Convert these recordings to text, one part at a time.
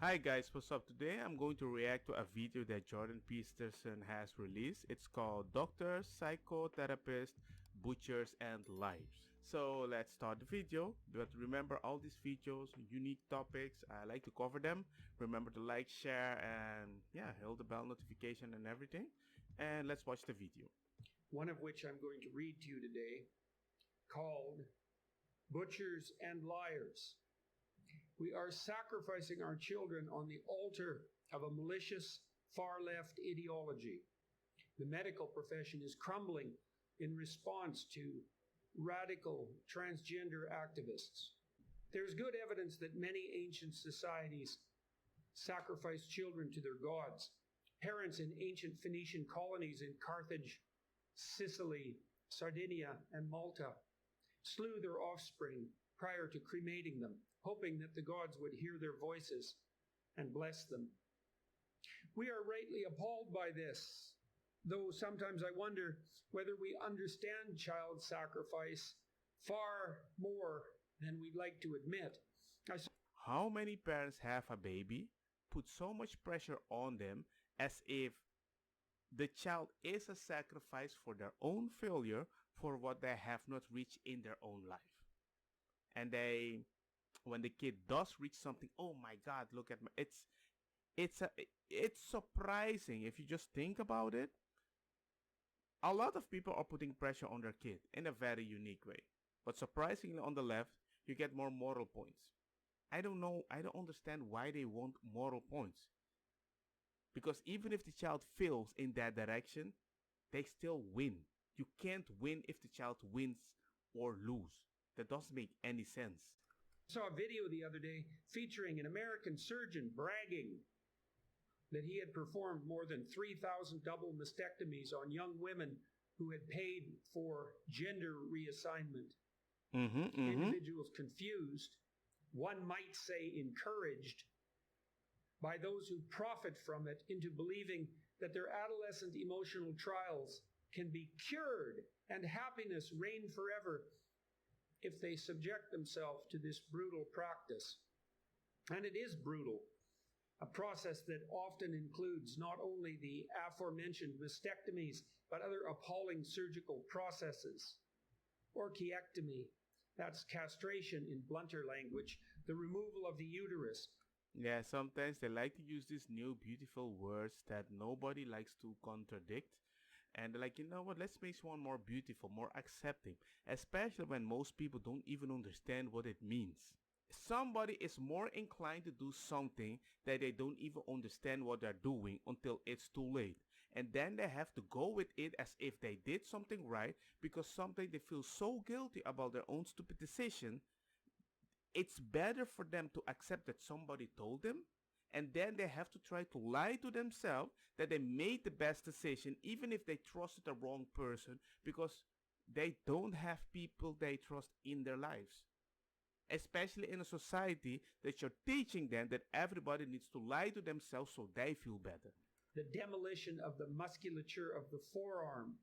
Hi guys, what's up? Today I'm going to react to a video that Jordan Peterson has released. It's called Doctors, Psychotherapists, Butchers and Liars. So let's start the video. But remember, all these videos, unique topics, I like to cover them. Remember to like, share and hit the bell notification and everything. And let's watch the video. One of which I'm going to read to you today, called Butchers and Liars. We are sacrificing our children on the altar of a malicious far-left ideology. The medical profession is crumbling in response to radical transgender activists. There's good evidence that many ancient societies sacrificed children to their gods. Parents in ancient Phoenician colonies in Carthage, Sicily, Sardinia, and Malta slew their offspring prior to cremating them, hoping that the gods would hear their voices and bless them. We are rightly appalled by this, though sometimes I wonder whether we understand child sacrifice far more than we'd like to admit. How many parents have a baby, put so much pressure on them as if the child is a sacrifice for their own failure for what they have not reached in their own life. And when the kid does reach something, oh my God, look at me. It's surprising if you just think about it. A lot of people are putting pressure on their kid in a very unique way. But surprisingly, on the left, you get more moral points. I don't understand why they want moral points. Because even if the child fails in that direction, they still win. You can't win if the child wins or lose. That doesn't make any sense. I saw a video the other day featuring an American surgeon bragging that he had performed more than 3,000 double mastectomies on young women who had paid for gender reassignment. Individuals confused, one might say encouraged, by those who profit from it into believing that their adolescent emotional trials can be cured and happiness reign forever if they subject themselves to this brutal practice. And it is brutal, a process that often includes not only the aforementioned mastectomies, but other appalling surgical processes. Orchiectomy, that's castration in blunter language, the removal of the uterus. Yeah, sometimes they like to use these new beautiful words that nobody likes to contradict. And they're like, you know what, let's make one more beautiful, more accepting. Especially when most people don't even understand what it means. Somebody is more inclined to do something that they don't even understand what they're doing until it's too late. And then they have to go with it as if they did something right because something they feel so guilty about their own stupid decision. It's better for them to accept that somebody told them, and then they have to try to lie to themselves that they made the best decision even if they trusted the wrong person because they don't have people they trust in their lives. Especially in a society that you're teaching them that everybody needs to lie to themselves so they feel better. The demolition of the musculature of the forearm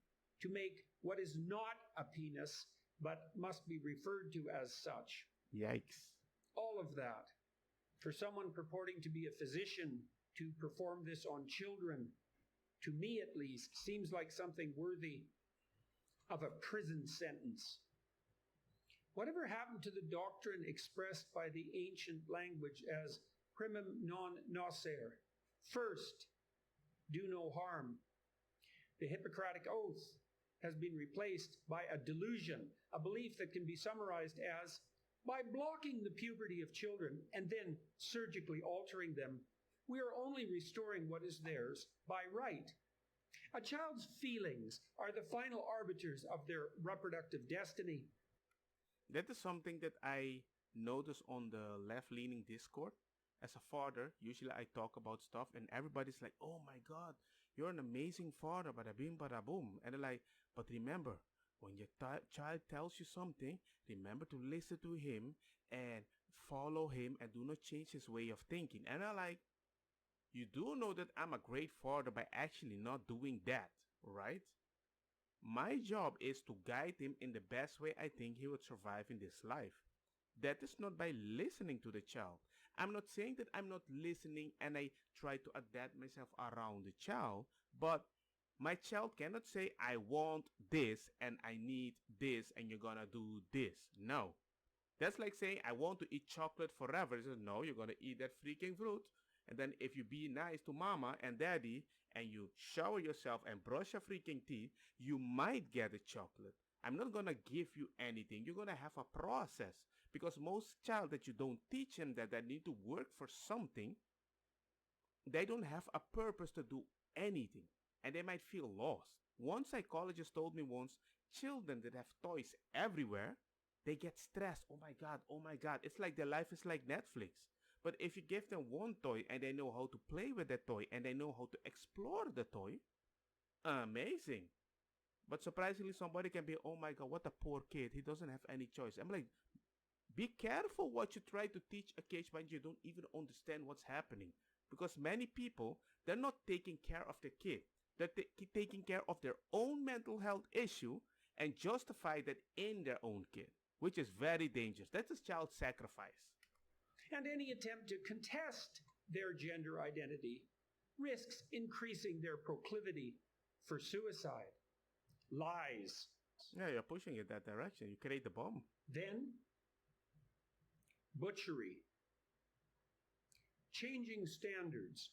to make what is not a penis but must be referred to as such. Yikes. All of that. For someone purporting to be a physician to perform this on children, to me at least, seems like something worthy of a prison sentence. Whatever happened to the doctrine expressed by the ancient language as primum non nocere? First, do no harm. The Hippocratic Oath has been replaced by a delusion, a belief that can be summarized as, by blocking the puberty of children and then surgically altering them, we are only restoring what is theirs by right. A child's feelings are the final arbiters of their reproductive destiny. That is something that I notice on the left-leaning Discord. As a father, usually I talk about stuff and everybody's like, oh my God, you're an amazing father, bada bing, bada boom. And they're like, but remember, when your child tells you something, remember to listen to him and follow him and do not change his way of thinking. And I'm like, you do know that I'm a great father by actually not doing that, right? My job is to guide him in the best way I think he would survive in this life. That is not by listening to the child. I'm not saying that I'm not listening and I try to adapt myself around the child, but my child cannot say, I want this and I need this and you're gonna do this. No. That's like saying, I want to eat chocolate forever. He says, no, you're gonna eat that freaking fruit. And then if you be nice to mama and daddy and you shower yourself and brush your freaking teeth, you might get a chocolate. I'm not gonna give you anything. You're gonna have a process. Because most child that you don't teach them that they need to work for something, they don't have a purpose to do anything. And they might feel lost. One psychologist told me once, children that have toys everywhere, they get stressed. Oh my God, oh my God. It's like their life is like Netflix. But if you give them one toy and they know how to play with that toy and they know how to explore the toy, amazing. But surprisingly, somebody can be, oh my God, what a poor kid. He doesn't have any choice. I'm like, be careful what you try to teach a kid when you don't even understand what's happening. Because many people, they're not taking care of the kid. They're taking care of their own mental health issue and justify that in their own kid, which is very dangerous. That's a child sacrifice. And any attempt to contest their gender identity risks increasing their proclivity for suicide. Lies. Yeah, you're pushing it that direction. You create the bomb. Then, butchery. Changing standards.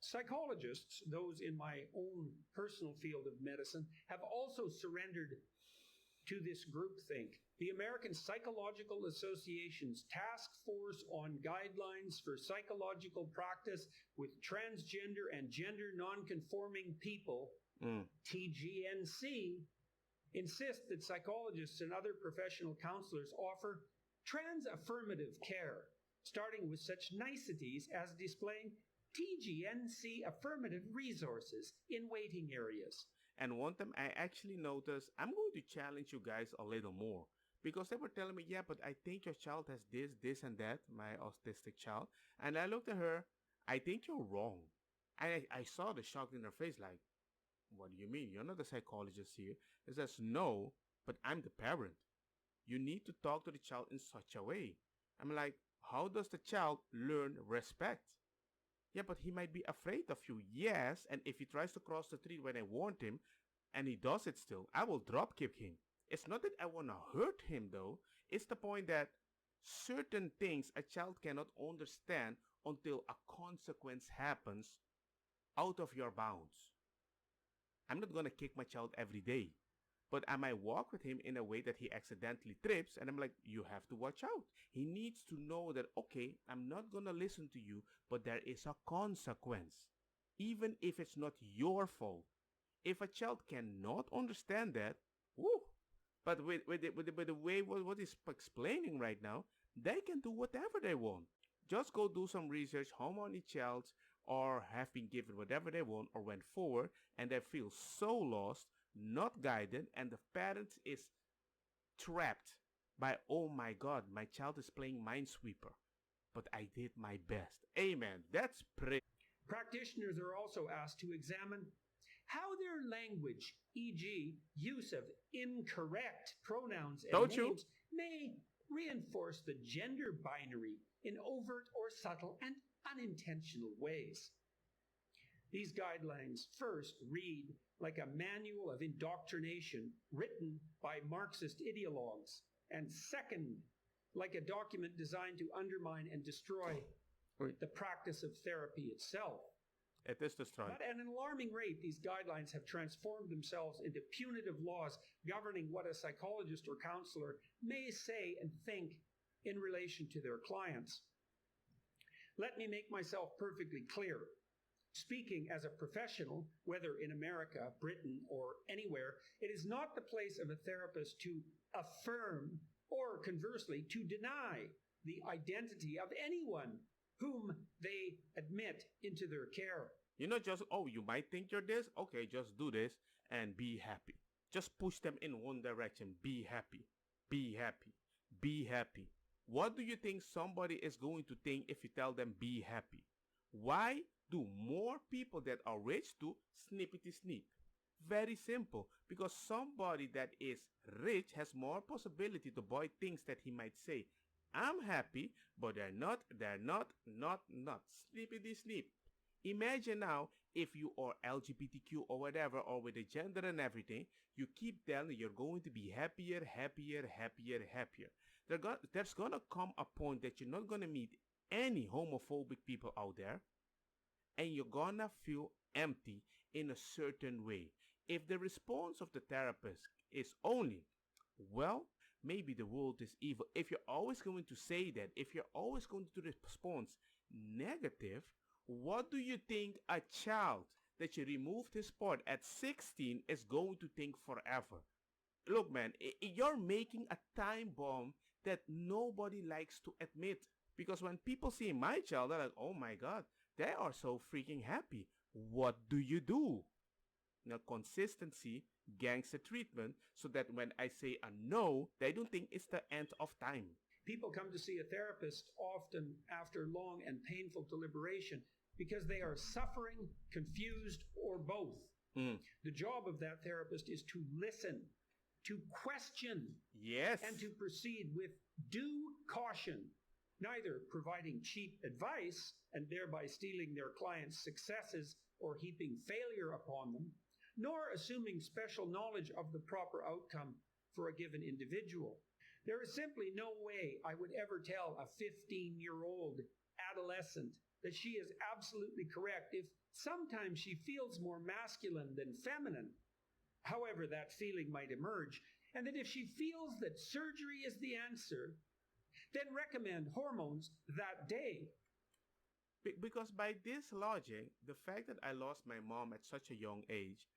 Psychologists, those in my own personal field of medicine, have also surrendered to this groupthink. The American Psychological Association's Task Force on Guidelines for Psychological Practice with Transgender and Gender Nonconforming People, TGNC, insist that psychologists and other professional counselors offer trans-affirmative care, starting with such niceties as displaying TGNC affirmative resources in waiting areas. And one time I actually noticed, I'm going to challenge you guys a little more. Because they were telling me, yeah, but I think your child has this, and that, my autistic child. And I looked at her, I think you're wrong. And I saw the shock in her face, like, what do you mean? You're not the psychologist here. It says, no, but I'm the parent. You need to talk to the child in such a way. I'm like, how does the child learn respect? Yeah, but he might be afraid of you. Yes, and if he tries to cross the street when I warned him, and he does it still, I will drop kick him. It's not that I want to hurt him though. It's the point that certain things a child cannot understand until a consequence happens out of your bounds. I'm not going to kick my child every day. But I might walk with him in a way that he accidentally trips, and I'm like, you have to watch out. He needs to know that, okay, I'm not going to listen to you, but there is a consequence. Even if it's not your fault. If a child cannot understand that, woo. But with the way what he's explaining right now, they can do whatever they want. Just go do some research how many childs or have been given whatever they want or went forward, and they feel so lost, not guided, and the parents is trapped by, oh my God, my child is playing Minesweeper, but I did my best. Amen. That's prayer. Practitioners are also asked to examine how their language, e.g., use of incorrect pronouns and Don't names, may reinforce the gender binary in overt or subtle and unintentional ways. These guidelines first read like a manual of indoctrination written by Marxist ideologues, and second, like a document designed to undermine and destroy the practice of therapy itself. It is destroyed. But at an alarming rate, these guidelines have transformed themselves into punitive laws governing what a psychologist or counselor may say and think in relation to their clients. Let me make myself perfectly clear. Speaking as a professional, whether in America, Britain, or anywhere, it is not the place of a therapist to affirm or, conversely, to deny the identity of anyone whom they admit into their care. You know, just, oh, you might think you're this? Okay, just do this and be happy. Just push them in one direction. Be happy. Be happy. Be happy. What do you think somebody is going to think if you tell them be happy? Why do more people that are rich do snippety snip? Very simple. Because somebody that is rich has more possibility to buy things that he might say, I'm happy, but they're not. Sleepity sleep. Imagine now if you are LGBTQ or whatever, or with the gender and everything, you keep telling you're going to be happier, happier, happier, happier. There's gonna come a point that you're not gonna meet any homophobic people out there, and you're gonna feel empty in a certain way. If the response of the therapist is only, well, maybe the world is evil. If you're always going to say that, if you're always going to respond negative, what do you think a child that you removed his part at 16 is going to think forever? Look, man, you're making a time bomb that nobody likes to admit. Because when people see my child, they're like, oh my god, they are so freaking happy. What do you do? Now, consistency, gangster treatment, so that when I say a no, they don't think it's the end of time. People come to see a therapist often after long and painful deliberation because they are suffering, confused, or both. Mm. The job of that therapist is to listen, to question, Yes. and to proceed with due caution, neither providing cheap advice and thereby stealing their clients' successes or heaping failure upon them, nor assuming special knowledge of the proper outcome for a given individual. There is simply no way I would ever tell a 15-year-old adolescent that she is absolutely correct if sometimes she feels more masculine than feminine, however that feeling might emerge, and that if she feels that surgery is the answer, then recommend hormones that day. Because by this logic, the fact that I lost my mom at such a young age,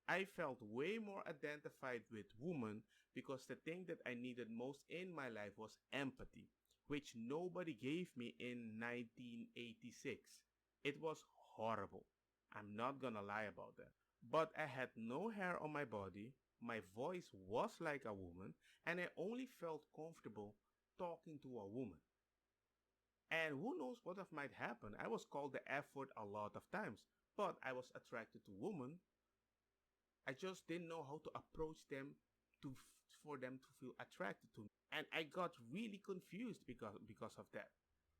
I felt way more identified with women, because the thing that I needed most in my life was empathy, which nobody gave me in 1986. It was horrible. I'm not gonna lie about that. But I had no hair on my body, my voice was like a woman, and I only felt comfortable talking to a woman. And who knows what might happen. I was called the F word a lot of times, but I was attracted to women. I just didn't know how to approach them for them to feel attracted to me. And I got really confused because of that.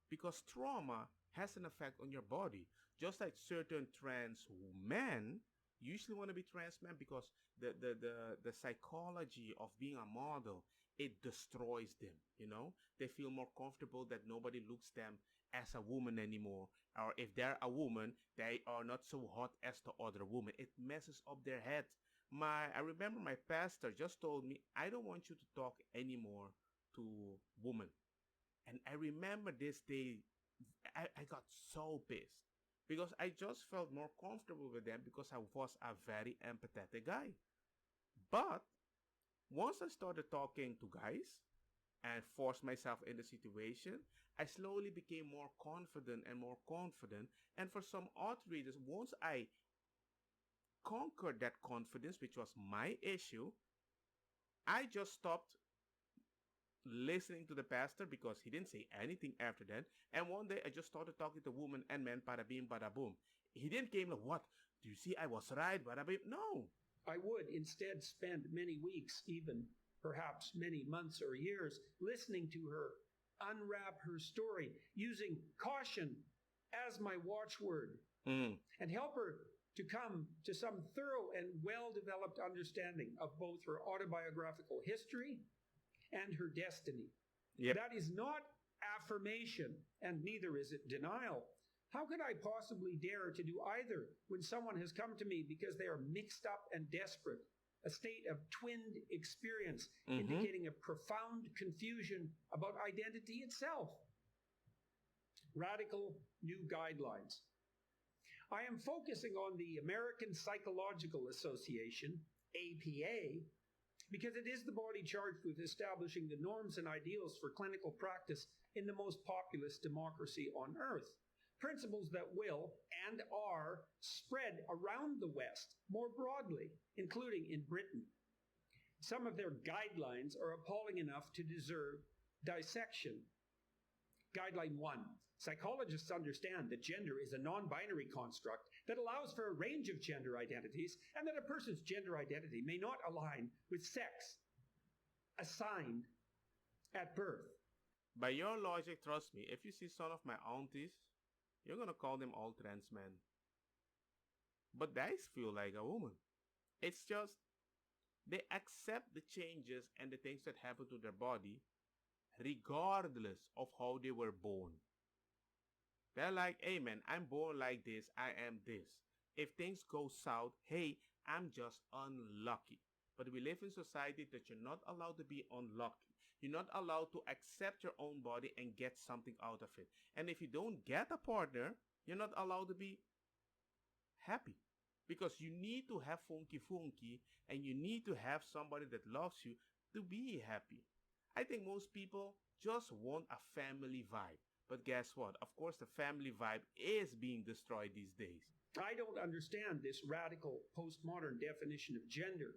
Because trauma has an effect on your body. Just like certain trans men usually want to be trans men, because the psychology of being a model, it destroys them, you know? They feel more comfortable that nobody looks them as a woman anymore. Or if they're a woman, they are not so hot as the other woman. It messes up their head. I remember my pastor just told me, I don't want you to talk anymore to women. And I remember this day, I got so pissed, because I just felt more comfortable with them because I was a very empathetic guy. But once I started talking to guys and forced myself in the situation, I slowly became more confident and more confident. And for some odd reasons, once I conquered that confidence, which was my issue, I just stopped listening to the pastor because he didn't say anything after that. And one day I just started talking to women and men, bada bing, bada boom. He didn't came like, what? Do you see I was right? Bada bing. No. I would instead spend many weeks, even perhaps many months or years, listening to her unwrap her story, using caution as my watchword, and help her to come to some thorough and well-developed understanding of both her autobiographical history and her destiny. Yep. That is not affirmation, and neither is it denial. How could I possibly dare to do either when someone has come to me because they are mixed up and desperate, a state of twinned experience, indicating a profound confusion about identity itself? Radical new guidelines. I am focusing on the American Psychological Association, APA, because it is the body charged with establishing the norms and ideals for clinical practice in the most populous democracy on earth. Principles that will and are spread around the West more broadly, including in Britain. Some of their guidelines are appalling enough to deserve dissection. Guideline 1. Psychologists understand that gender is a non-binary construct that allows for a range of gender identities, and that a person's gender identity may not align with sex assigned at birth. By your logic, trust me, if you see some of my aunties, you're gonna call them all trans men. But guys feel like a woman. It's just they accept the changes and the things that happen to their body regardless of how they were born. They're like, hey man, I'm born like this, I am this. If things go south, hey, I'm just unlucky. But we live in society that you're not allowed to be unlucky. You're not allowed to accept your own body and get something out of it. And if you don't get a partner, you're not allowed to be happy. Because you need to have funky funky and you need to have somebody that loves you to be happy. I think most people just want a family vibe. But guess what? Of course, the family vibe is being destroyed these days. I don't understand this radical postmodern definition of gender,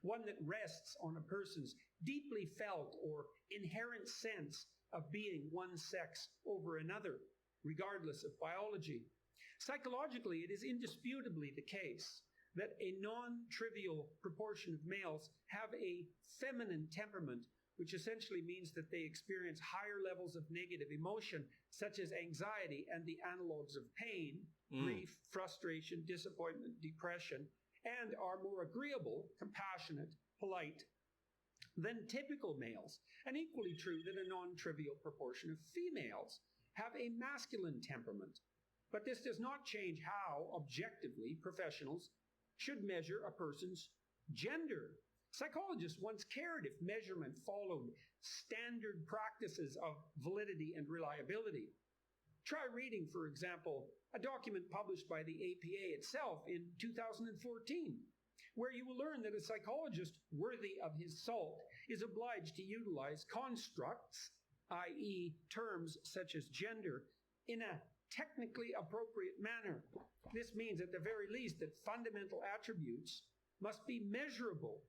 one that rests on a person's deeply felt or inherent sense of being one sex over another, regardless of biology. Psychologically, it is indisputably the case that a non trivial proportion of males have a feminine temperament, which essentially means that they experience higher levels of negative emotion, such as anxiety and the analogs of pain, grief, frustration, disappointment, depression, and are more agreeable, compassionate, polite than typical males. And equally true that a non trivial proportion of females have a masculine temperament. But this does not change how, objectively, professionals should measure a person's gender. Psychologists once cared if measurement followed standard practices of validity and reliability. Try reading, for example, a document published by the APA itself in 2014, where you will learn that a psychologist worthy of his salt is obliged to utilize constructs, i.e., terms such as gender, in a technically appropriate manner. This means, at the very least, that fundamental attributes must be measurable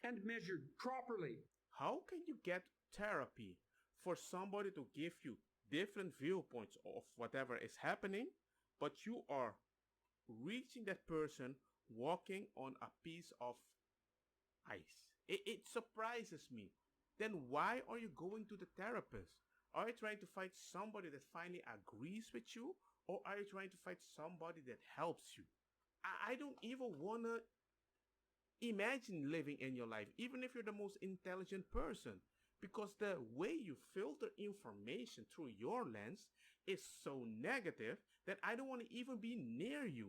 and measured properly. How can you get therapy for somebody to give you different viewpoints of whatever is happening, but you are reaching that person walking on a piece of ice? It surprises me. Then why are you going to the therapist? Are you trying to find somebody that finally agrees with you? Or are you trying to find somebody that helps you? I don't even want to imagine living in your life, even if you're the most intelligent person. Because the way you filter information through your lens is so negative that I don't want to even be near you.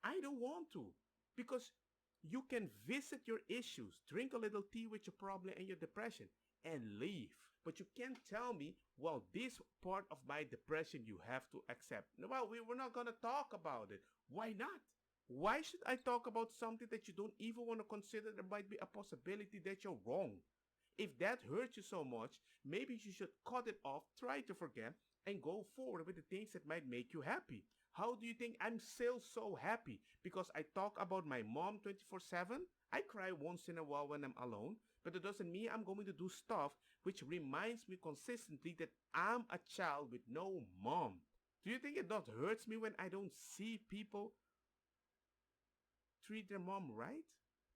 I don't want to. Because you can visit your issues, drink a little tea with your problem and your depression, and leave. But you can't tell me, well, this part of my depression you have to accept. Well, we're not going to talk about it. Why not? Why should I talk about something that you don't even want to consider there might be a possibility that you're wrong? If that hurts you so much, maybe you should cut it off, try to forget, and go forward with the things that might make you happy. How do you think I'm still so happy? Because I talk about my mom 24/7? I cry once in a while when I'm alone, but it doesn't mean I'm going to do stuff which reminds me consistently that I'm a child with no mom. Do you think it not hurts me when I don't see people treat their mom right?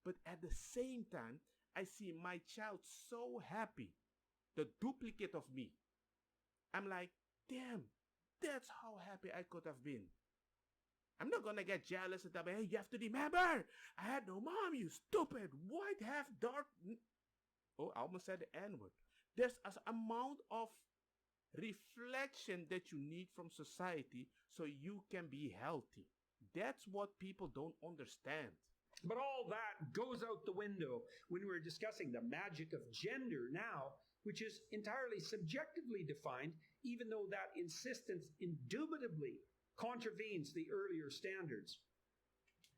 But at the same time, I see my child so happy, the duplicate of me. I'm like, damn, that's how happy I could have been. I'm not gonna get jealous and tell me, hey, you have to remember, I had no mom, you stupid, white, half dark. Oh, I almost said the N-word. There's an amount of reflection that you need from society so you can be healthy. That's what people don't understand. But all that goes out the window when we're discussing the magic of gender now, which is entirely subjectively defined, even though that insistence indubitably contravenes the earlier standards.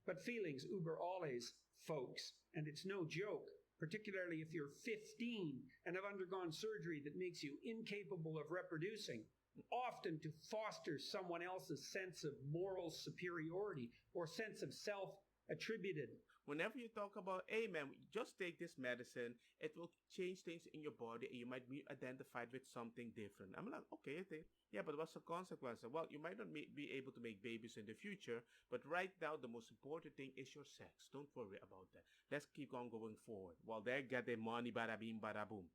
But feelings über alles, folks, and it's no joke, particularly if you're 15 and have undergone surgery that makes you incapable of reproducing, often to foster someone else's sense of moral superiority or sense of self attributed. Whenever you talk about, hey man, just take this medicine, it will change things in your body and you might be identified with something different. I'm like, okay, yeah, but what's the consequence? Well, you might not be able to make babies in the future, but right now the most important thing is your sex. Don't worry about that. Let's keep on going forward. While they get their money, bada bing, bada boom.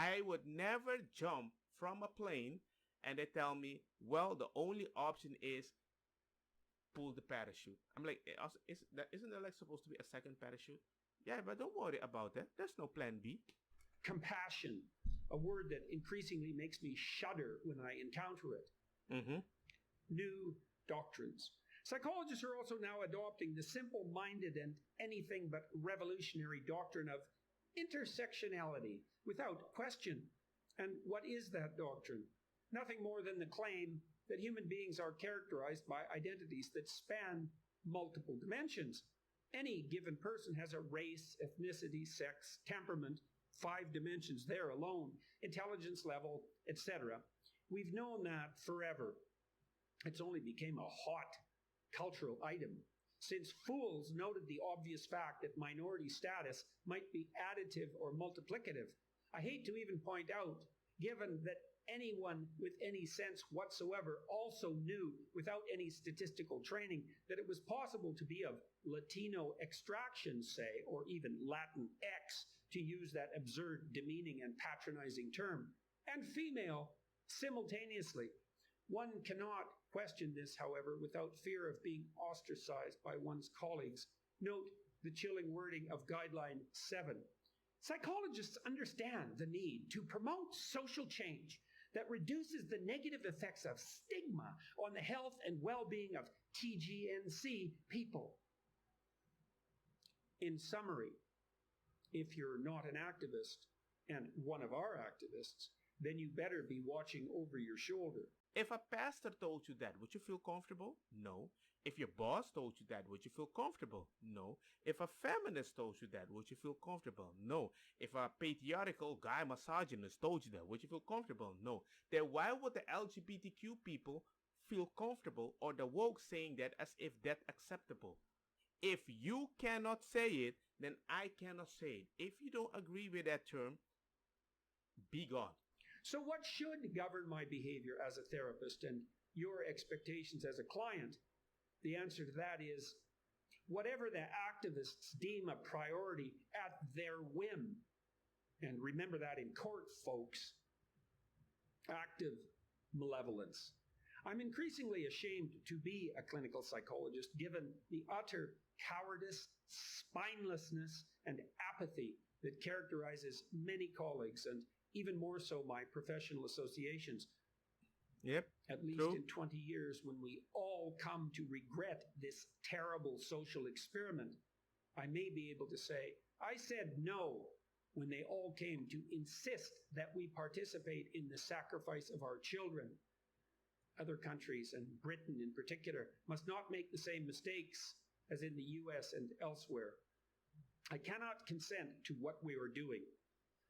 I would never jump from a plane and they tell me, well, the only option is pull the parachute. I'm like, isn't there like supposed to be a second parachute? Yeah, but don't worry about that. There's no plan B. Compassion, a word that increasingly makes me shudder when I encounter it. Mm-hmm. New doctrines. Psychologists are also now adopting the simple-minded and anything but revolutionary doctrine of intersectionality without question. And what is that doctrine? Nothing more than the claim that human beings are characterized by identities that span multiple dimensions. Any given person has a race, ethnicity, sex, temperament, 5 dimensions there alone, intelligence level, etc. We've known that forever. It's only became a hot cultural item since fools noted the obvious fact that minority status might be additive or multiplicative. I hate to even point out, given that anyone with any sense whatsoever also knew, without any statistical training, that it was possible to be of Latino extraction, say, or even Latin X, to use that absurd, demeaning, and patronizing term, and female simultaneously. One cannot question this, however, without fear of being ostracized by one's colleagues. Note the chilling wording of Guideline 7. Psychologists understand the need to promote social change that reduces the negative effects of stigma on the health and well-being of TGNC people. In summary, if you're not an activist and one of our activists, then you better be watching over your shoulder. If a pastor told you that, would you feel comfortable? No. If your boss told you that, would you feel comfortable? No. If a feminist told you that, would you feel comfortable? No. If a patriarchal guy misogynist told you that, would you feel comfortable? No. Then why would the LGBTQ people feel comfortable, or the woke saying that as if that's acceptable? If you cannot say it, then I cannot say it. If you don't agree with that term, be gone. So what should govern my behavior as a therapist and your expectations as a client? The answer to that is whatever the activists deem a priority at their whim. And remember that in court, folks. Active malevolence. I'm increasingly ashamed to be a clinical psychologist given the utter cowardice, spinelessness, and apathy that characterizes many colleagues, and even more so my professional associations. Yep. At least true. In 20 years, when we all come to regret this terrible social experiment, I may be able to say, I said no when they all came to insist that we participate in the sacrifice of our children. Other countries, and Britain in particular, must not make the same mistakes as in the US and elsewhere. I cannot consent to what we are doing.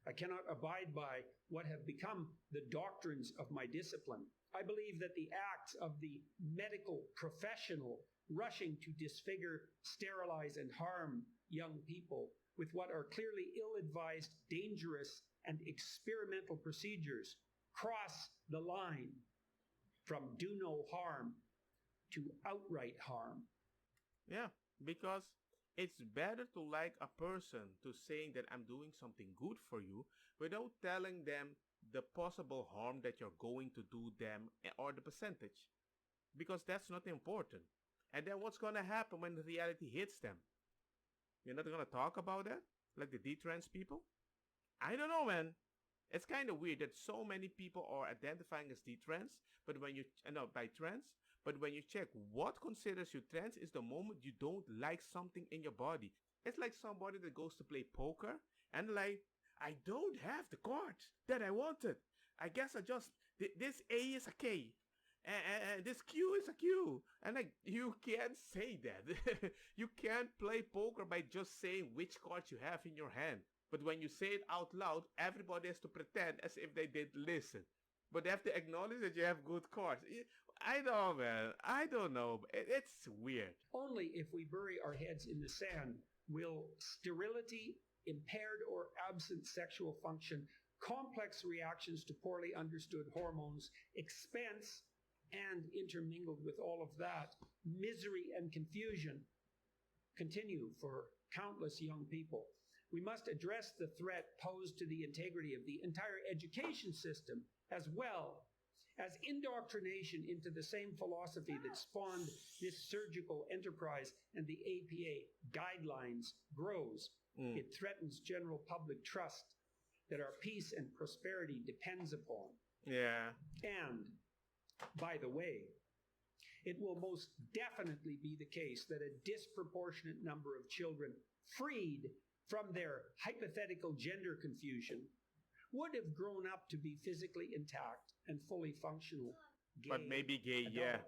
I cannot abide by what have become the doctrines of my discipline. I believe that the acts of the medical professional rushing to disfigure, sterilize, and harm young people with what are clearly ill-advised, dangerous, and experimental procedures cross the line from do no harm to outright harm. Yeah, because it's better to like a person to saying that I'm doing something good for you without telling them the possible harm that you're going to do them or the percentage. Because that's not important. And then what's going to happen when the reality hits them? You're not going to talk about that? Like the D-trans people? I don't know, man. It's kind of weird that so many people are identifying as D-trans, but when you, by trans, but when you check what considers you trans is the moment you don't like something in your body. It's like somebody that goes to play poker and like, I don't have the cards that I wanted. I guess I just, this A is a K. And this Q is a Q. And like, you can't say that. You can't play poker by just saying which cards you have in your hand. But when you say it out loud, everybody has to pretend as if they did listen. But they have to acknowledge that you have good cards. I don't know, man. I don't know. It's weird. Only if we bury our heads in the sand will sterility, impaired or absent sexual function, complex reactions to poorly understood hormones, expense, and intermingled with all of that, misery and confusion continue for countless young people. We must address the threat posed to the integrity of the entire education system, as well as indoctrination into the same philosophy that spawned this surgical enterprise and the APA guidelines grows. It threatens general public trust that our peace and prosperity depends upon. Yeah. And, by the way, it will most definitely be the case that a disproportionate number of children freed from their hypothetical gender confusion would have grown up to be physically intact and fully functional gay But maybe gay, adults. yeah.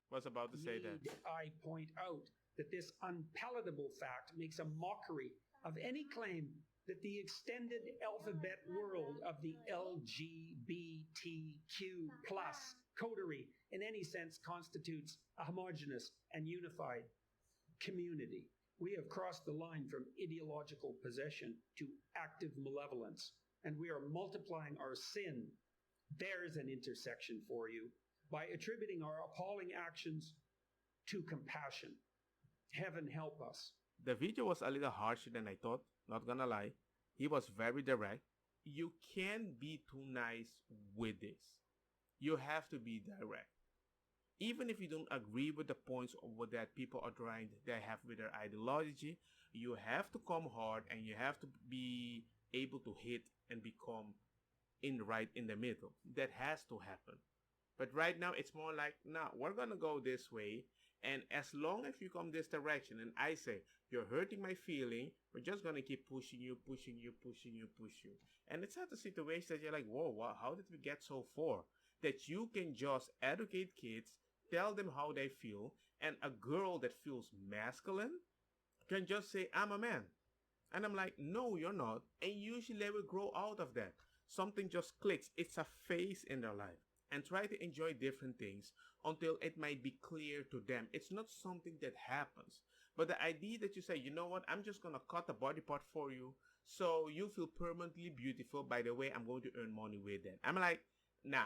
Was about to say that. Need I point out that this unpalatable fact makes a mockery of any claim that the extended alphabet world of the LGBTQ plus coterie in any sense constitutes a homogeneous and unified community. We have crossed the line from ideological possession to active malevolence, and we are multiplying our sin. There's an intersection for you by attributing our appalling actions to compassion. Heaven help us. The video was a little harsher than I thought, not gonna lie. He was very direct. You can't be too nice with this. You have to be direct. Even if you don't agree with the points of what that people are trying they have with their ideology, you have to come hard and you have to be able to hit and become right in the middle. That has to happen. But right now it's more like, nah, we're gonna go this way, and as long as you come this direction and I say you're hurting my feeling, we're just gonna keep pushing you. And it's not a situation that you're like, whoa, wow, how did we get so far? That you can just educate kids, tell them how they feel, and a girl that feels masculine can just say, I'm a man. And I'm like, no, you're not. And usually they will grow out of that. Something just clicks. It's a phase in their life. And try to enjoy different things until it might be clear to them. It's not something that happens. But the idea that you say, you know what, I'm just going to cut a body part for you so you feel permanently beautiful. By the way, I'm going to earn money with that. I'm like, nah.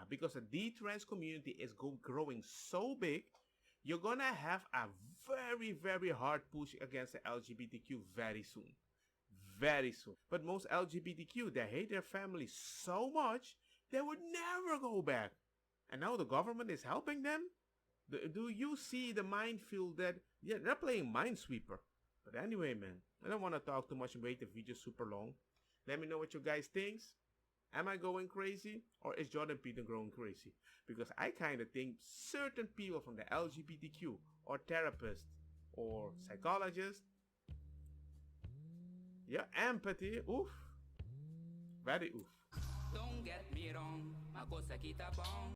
Because the D-trans community is growing so big, you're going to have a very, very hard push against the LGBTQ very soon. Very soon. But most LGBTQ, they hate their family so much, they would never go back. And now the government is helping them? Do you see the minefield that, yeah, they're playing Minesweeper. But anyway, man, I don't want to talk too much and make the video super long. Let me know what you guys think. Am I going crazy, or is Jordan Peterson going crazy? Because I kind of think certain people from the LGBTQ or therapists or psychologists, yeah, empathy, oof, very oof. Don't get me wrong, my cosa kita bong.